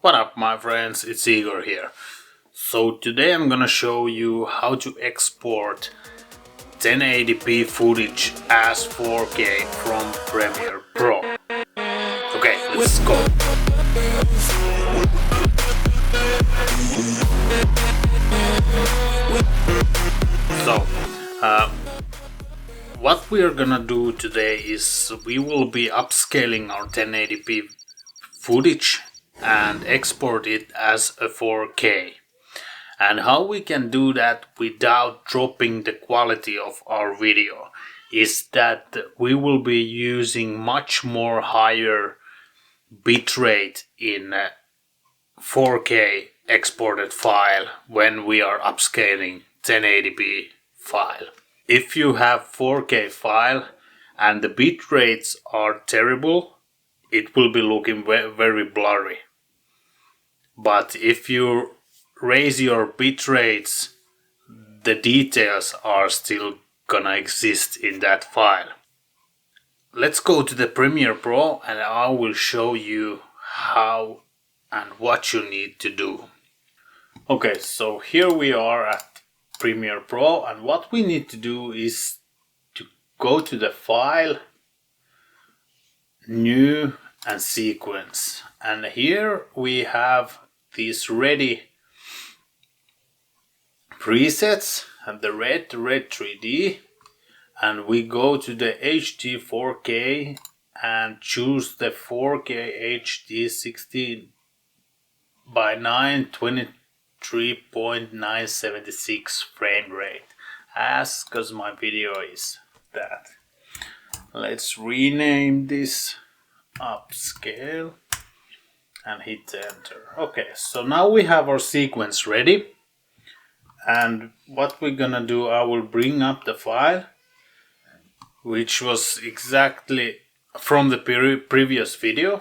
What up, my friends, it's Igor here. So today I'm gonna show you how to export 1080p footage as 4K from Premiere Pro. Okay, let's go. So, what we are gonna do today is we will be upscaling our 1080p footage and export it as a 4K. And how we can do that without dropping the quality of our video is that we will be using much more higher bitrate in 4K exported file when we are upscaling 1080p file. If you have 4K file and the bit rates are terrible, it will be looking very blurry. But if you raise your bit rates, the details are still gonna exist in that file. Let's go to the Premiere Pro and I will show you how and what you need to do. Okay, so here we are at Premiere Pro, and what we need to do is to go to the file, new and sequence, and here we have these ready presets and the red 3D, and we go to the HD 4K and choose the 4K HD 16:9 23.976 frame rate, as cause my video is that. Let's rename this upscale and hit enter. Okay, so now we have our sequence ready, and what we're gonna do, I will bring up the file which was exactly from the previous video.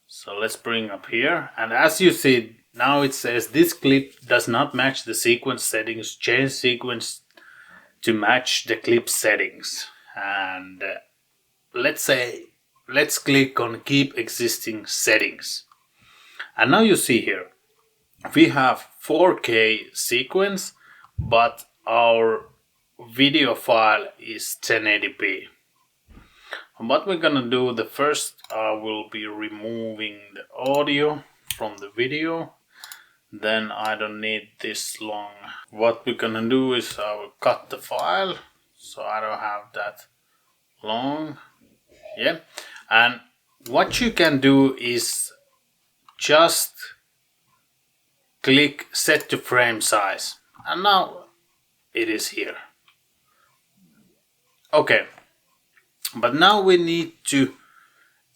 So let's bring up here, and as you see now it says this clip does not match the sequence settings, change sequence to match the clip settings. And let's click on keep existing settings, and now you see here we have 4K sequence, but our video file is 1080p. And what we're gonna do, the first I will be removing the audio from the video, then I don't need this long. What we're gonna do is I will cut the file so I don't have that long. Yeah, and what you can do is just click set to frame size, and now it is here. Okay, but now we need to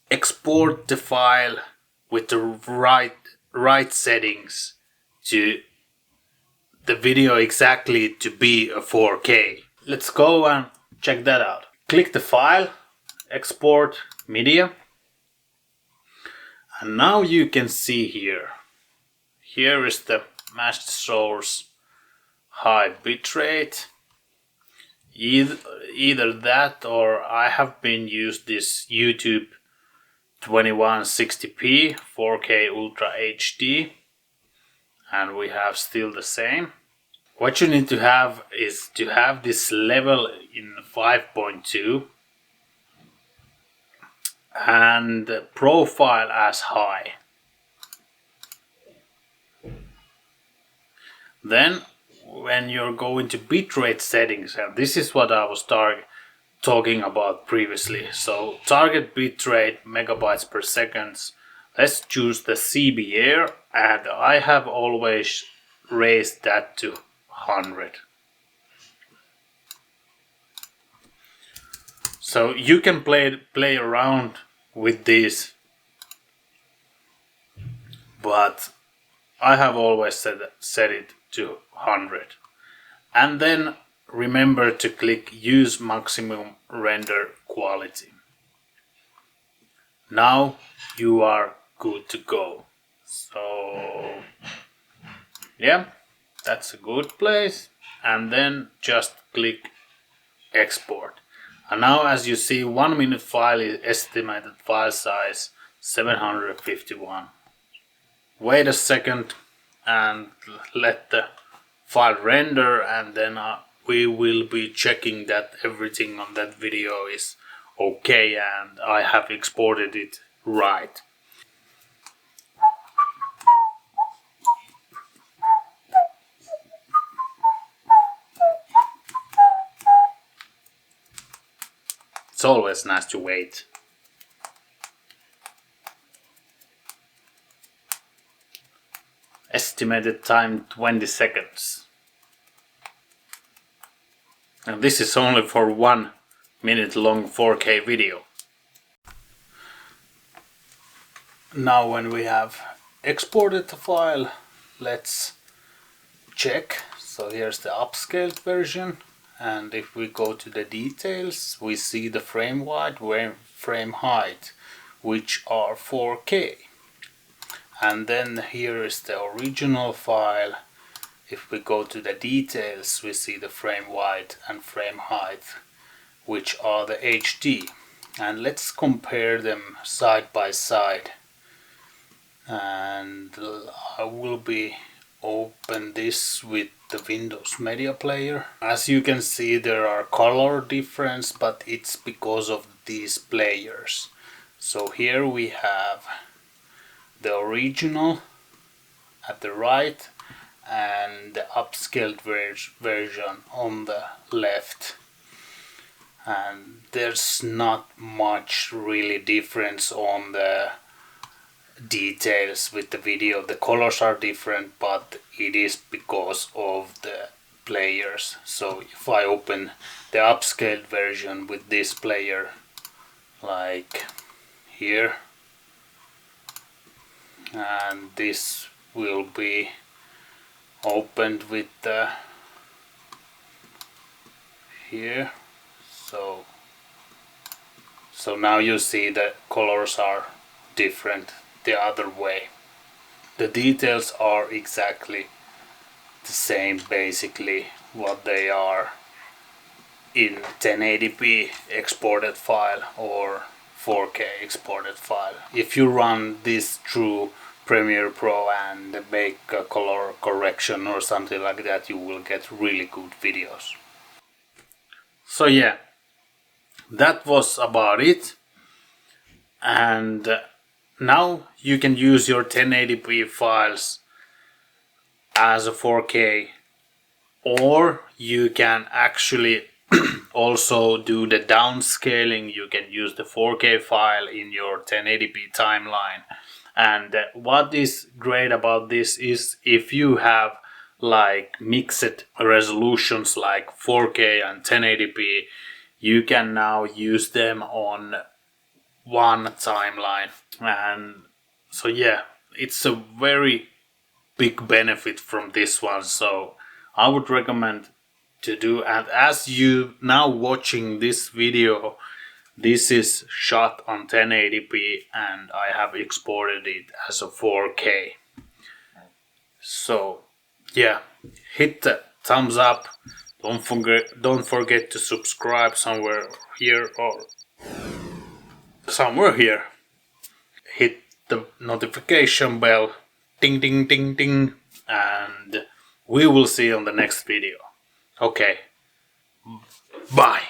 export the file with the right settings to the video exactly to be a 4K. Let's go and check that out. Click the file, export media, and now you can see here is the matched source high bitrate. Either that, or I have been used this YouTube 2160p 4K Ultra HD, and we have still the same. What you need to have is to have this level in 5.2 and profile as high. Then when you're going to bitrate settings, and this is what I was talking about previously, so target bitrate megabytes per second, let's choose the CBR, and I have always raised that to 100. So you can play around with this, but I have always set it to 100. And then remember to click use maximum render quality. Now you are good to go. So yeah, that's a good place, and then just click export. And now as you see, 1 minute file is estimated file size 751. wait a second and let the file render, and then we will be checking that everything on that video is okay and I have exported it right. It's always nice to wait. Estimated time 20 seconds. And this is only for 1 minute long 4K video. Now when we have exported the file, let's check. So here's the upscaled version, and if we go to the details, we see the frame width, frame height, which are 4K. And then here is the original file. If we go to the details, we see the frame width and frame height, which are the HD. And let's compare them side by side. And I will be open this with the Windows Media Player. As you can see, there are color difference, but it's because of these players. So here we have the original at the right and the upscaled version on the left. And there's not much really difference on the details with the video. The colors are different, but it is because of the players. So if I open the upscaled version with this player, like here, and this will be opened with the here, so now you see the colors are different the other way. The details are exactly the same, basically what they are in 1080p exported file or 4K exported file. If you run this through Premiere Pro and make a color correction or something like that, you will get really good videos. So yeah, that was about it. And now you can use your 1080p files as a 4K, or you can actually also do the downscaling. You can use the 4K file in your 1080p timeline. And what is great about this is if you have like mixed resolutions like 4K and 1080p, you can now use them on one timeline. And so yeah, it's a very big benefit from this one, so I would recommend to do. And as you now watching this video, this is shot on 1080p and I have exported it as a 4K. So yeah, hit the thumbs up. Don't forget to subscribe somewhere here or somewhere here. Hit the notification bell, ding ding ding ding, and we will see you on the next video. Okay, bye.